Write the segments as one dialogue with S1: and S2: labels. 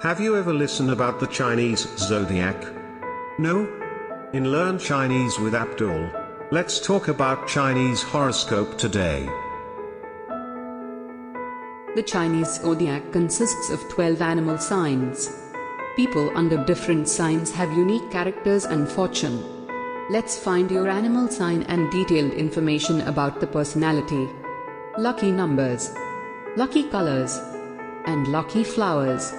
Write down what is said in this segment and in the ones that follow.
S1: Have you ever listened about the Chinese Zodiac? No? In Learn Chinese with Abdul, let's talk about Chinese horoscope today.
S2: The Chinese zodiac consists of 12 animal signs. People under different signs have unique characters and fortune. Let's find your animal sign and detailed information about the personality. Lucky numbers, lucky colors, and lucky flowers.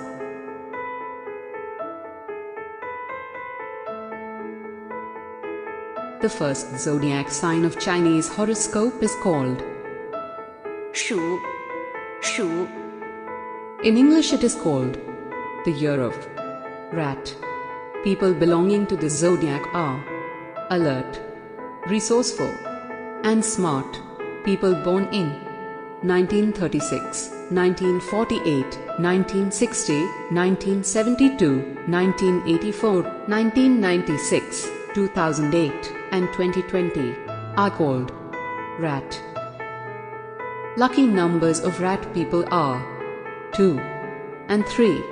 S2: The first zodiac sign of Chinese horoscope is called
S3: 鼠
S2: In English it is called the year of rat. People belonging to the zodiac are alert, resourceful, and smart. People born in 1936, 1948, 1960, 1972, 1984, 1996, 2008, and 2020 are called rat. Lucky numbers of rat people are 2 and 3.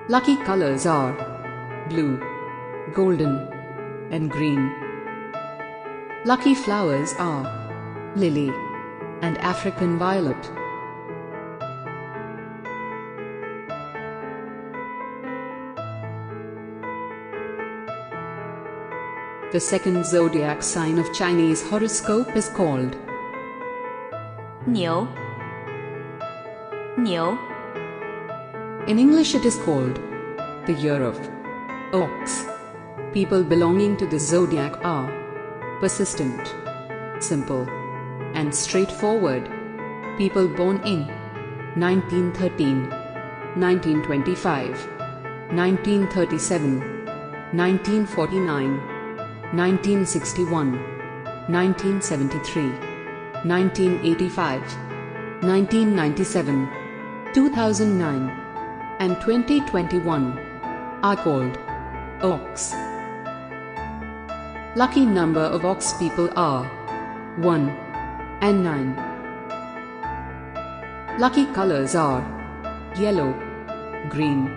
S2: Lucky colors are blue, golden, and green. Lucky flowers are lily and African violet. The second zodiac sign of Chinese horoscope is called
S3: 牛
S2: In English it is called the year of ox. People belonging to the zodiac are persistent, simple, and straightforward. People born in 1913, 1925, 1937, 1949, 1961, 1973, 1985, 1997, 2009, and 2021 are called ox. Lucky number of ox people are 1 and 9. Lucky colors are yellow, green,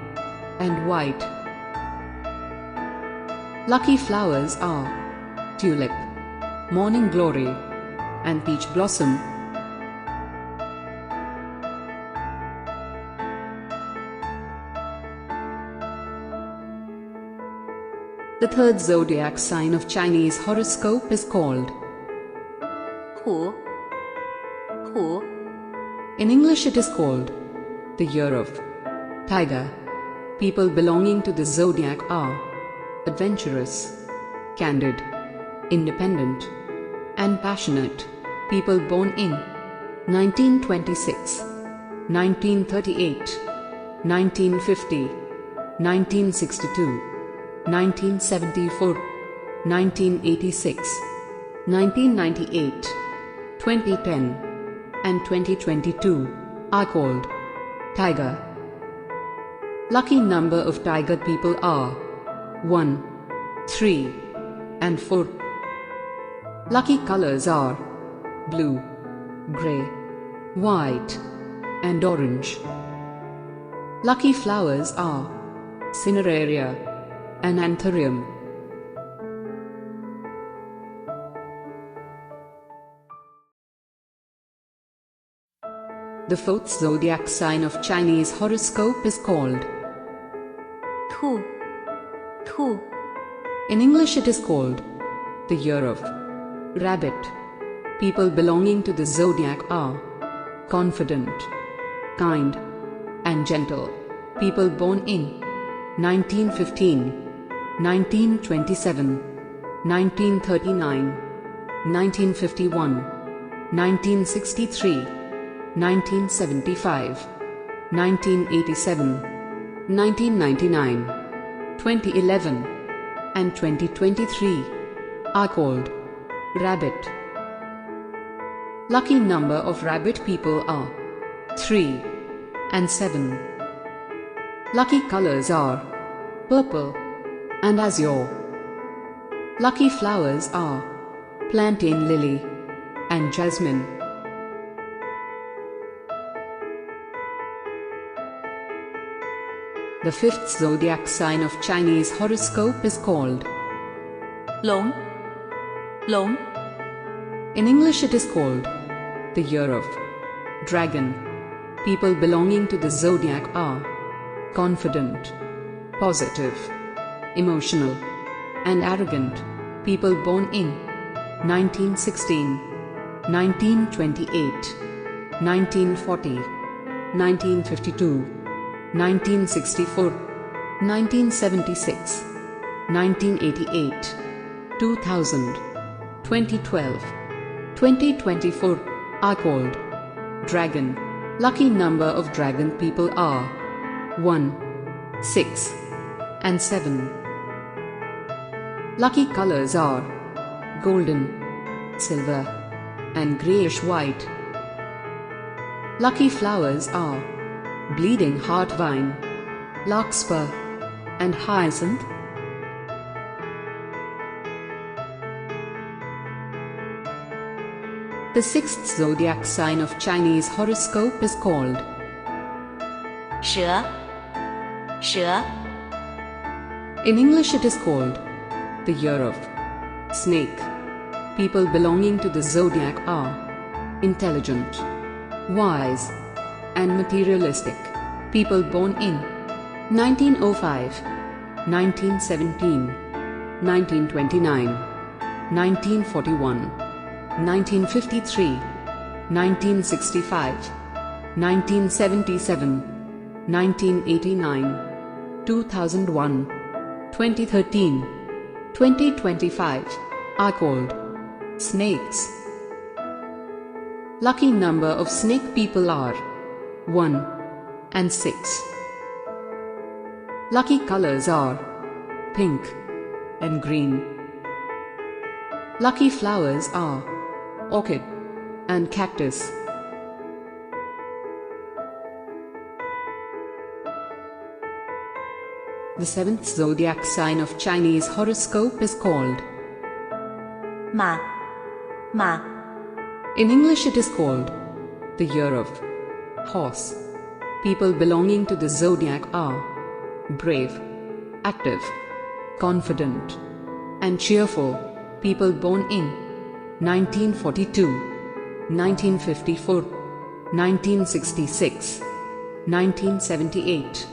S2: and white. Lucky flowers are tulip, morning glory, and peach blossom. The third zodiac sign of Chinese horoscope is called
S3: 虎
S2: In English it is called the year of tiger. People belonging to the zodiac are adventurous, candid, independent, and passionate. People born in 1926, 1938, 1950, 1962, 1974, 1986, 1998, 2010, and 2022 are called tiger. Lucky number of tiger people are 1, 3, and 4. Lucky colors are blue, grey, white, and orange. Lucky flowers are cineraria and anthurium. The fourth zodiac sign of Chinese horoscope is called
S3: 兔
S2: In English it is called the year of rabbit. People belonging to the zodiac are confident, kind, and gentle. People born in 1915, 1927, 1939, 1951, 1963, 1975, 1987, 1999, 2011, and 2023 are called rabbit. Lucky number of rabbit people are 3 and 7. Lucky colors are purple and azure. Lucky flowers are plantain lily and jasmine. The fifth zodiac sign of Chinese horoscope is called
S3: 龙，龙，
S2: In English it is called the year of dragon. People belonging to the zodiac are confident, positive, emotional, and arrogant. People born in 1916, 1928, 1940, 1952, 1964, 1976, 1988, 2000, 2012, 2024 are called dragon. Lucky number of dragon people are 1, 6, and 7. Lucky colors are golden, silver, and grayish white. Lucky flowers are bleeding heart vine, larkspur, and hyacinth. The sixth zodiac sign of Chinese horoscope is called
S3: 蛇，蛇，
S2: In English it is called the year of snake. People belonging to the zodiac are intelligent, wise, and materialistic. People born in 1905, 1917, 1929, 1941, 1953, 1965, 1977, 1989, 2001, 2013, 2025 are called snakes. Lucky number of snake people are 1 and 6. Lucky colors are pink and green. Lucky flowers are orchid and cactus. The seventh zodiac sign of Chinese horoscope is called
S3: 马，马，
S2: In English it is called the year of horse. People belonging to the zodiac are brave, active, confident, and cheerful. People born in 1942, 1954, 1966, 1978,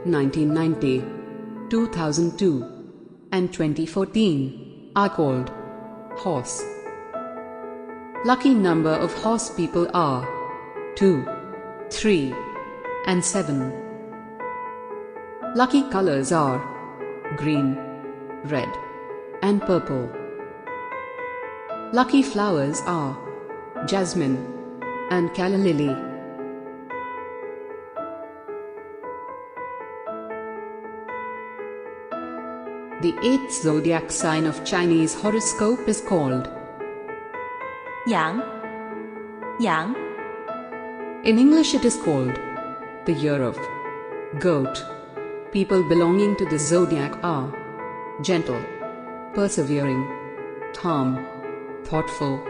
S2: 1990, 2002, and 2014 are called horse. Lucky number of horse people are 2, 3, and 7. Lucky colors are green, red, and purple. Lucky flowers are jasmine and calla lily. The eighth zodiac sign of Chinese horoscope is called
S3: 羊，羊，
S2: In English it is called the year of goat. People belonging to the zodiac are gentle, persevering, calm, thoughtful,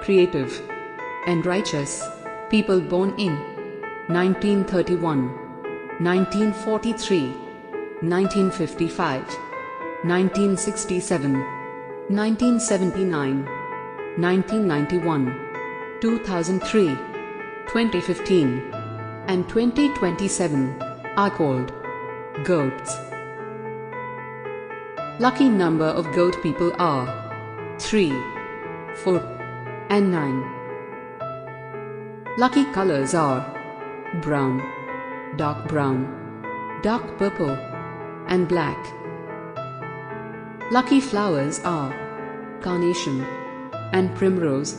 S2: creative, and righteous. People born in 1931, 1943, 1955, 1967, 1979, 1991, 2003, 2015, and 2027 are called goats. Lucky number of goat people are 3, 4, and 9. Lucky colors are brown, dark purple, and black. Lucky flowers are carnation and primrose.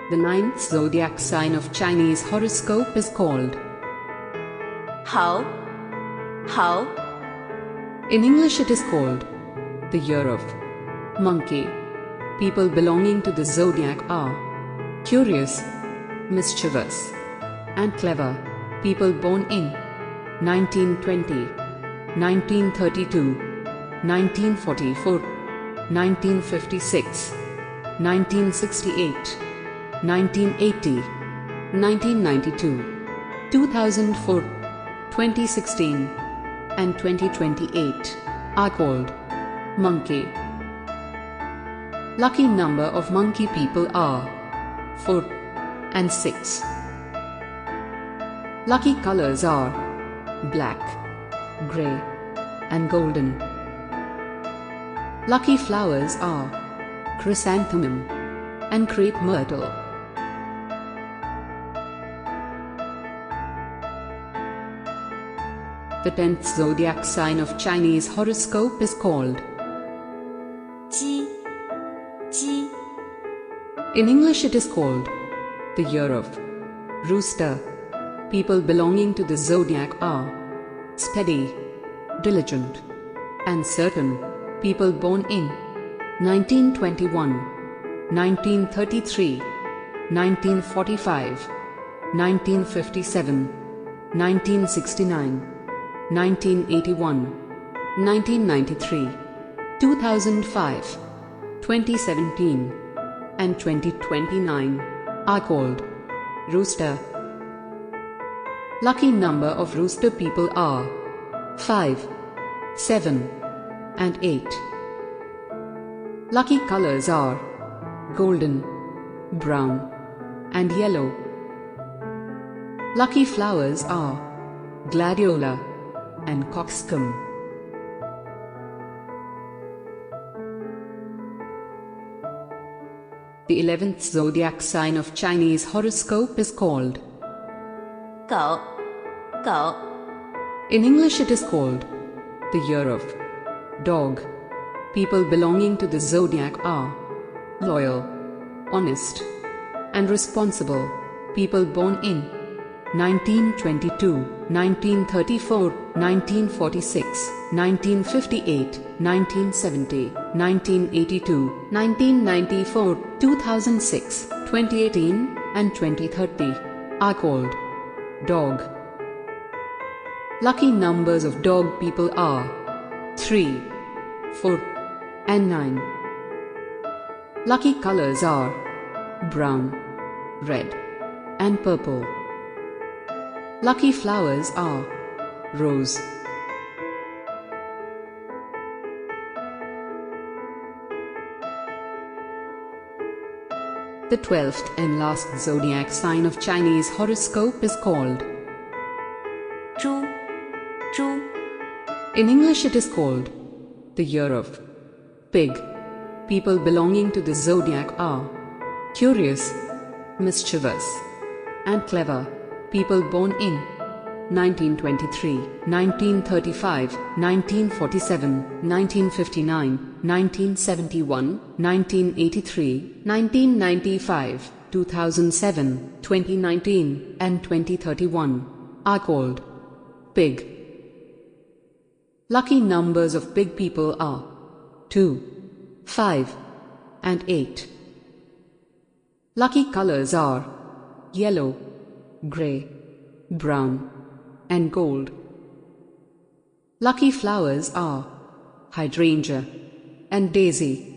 S2: The ninth zodiac sign of Chinese horoscope is called
S3: 猴，猴，
S2: In English it is called the year of monkey. People belonging to the zodiac are curious, mischievous, and clever. People born in 1920, 1932, 1944, 1956, 1968, 1980, 1992, 2004, 2016, and 2028 are called monkey. Lucky number of monkey people are 4 and 6. Lucky colors are black, grey, and golden. Lucky flowers are chrysanthemum and crepe myrtle. The 10th zodiac sign of Chinese horoscope is called
S3: 鸡 鸡
S2: In English it is called the year of rooster. People belonging to the zodiac are steady, diligent, and certain. People born in 1921, 1933, 1945, 1957, 1969, 1981, 1993, 2005, 2017, and 2029 are called rooster. Lucky number of rooster people are 5, 7, and 8. Lucky colors are golden, brown, and yellow. Lucky flowers are gladiola and coxcomb. The 11th zodiac sign of Chinese horoscope is called
S3: 狗 狗
S2: In English it is called the year of dog. People belonging to the zodiac are loyal, honest, and responsible. People born in 1922, 1934, 1946, 1958, 1970, 1982, 1994, 2006, 2018, and 2030 are called dog. Lucky numbers of dog people are 3, 4, and 9. Lucky colors are brown, red, and purple. Lucky flowers are rose. The 12th and last zodiac sign of Chinese horoscope is called
S3: 猪 猪
S2: In English it is called the year of pig. People belonging to the zodiac are curious, mischievous, and clever. People born in 1923, 1935, 1947, 1959, 1971, 1983, 1995, 2007, 2019, and 2031 are called pig. Lucky numbers of pig people are 2, 5, and 8. Lucky colors are yellow, grey, brown, and gold. Lucky flowers are hydrangea and daisy.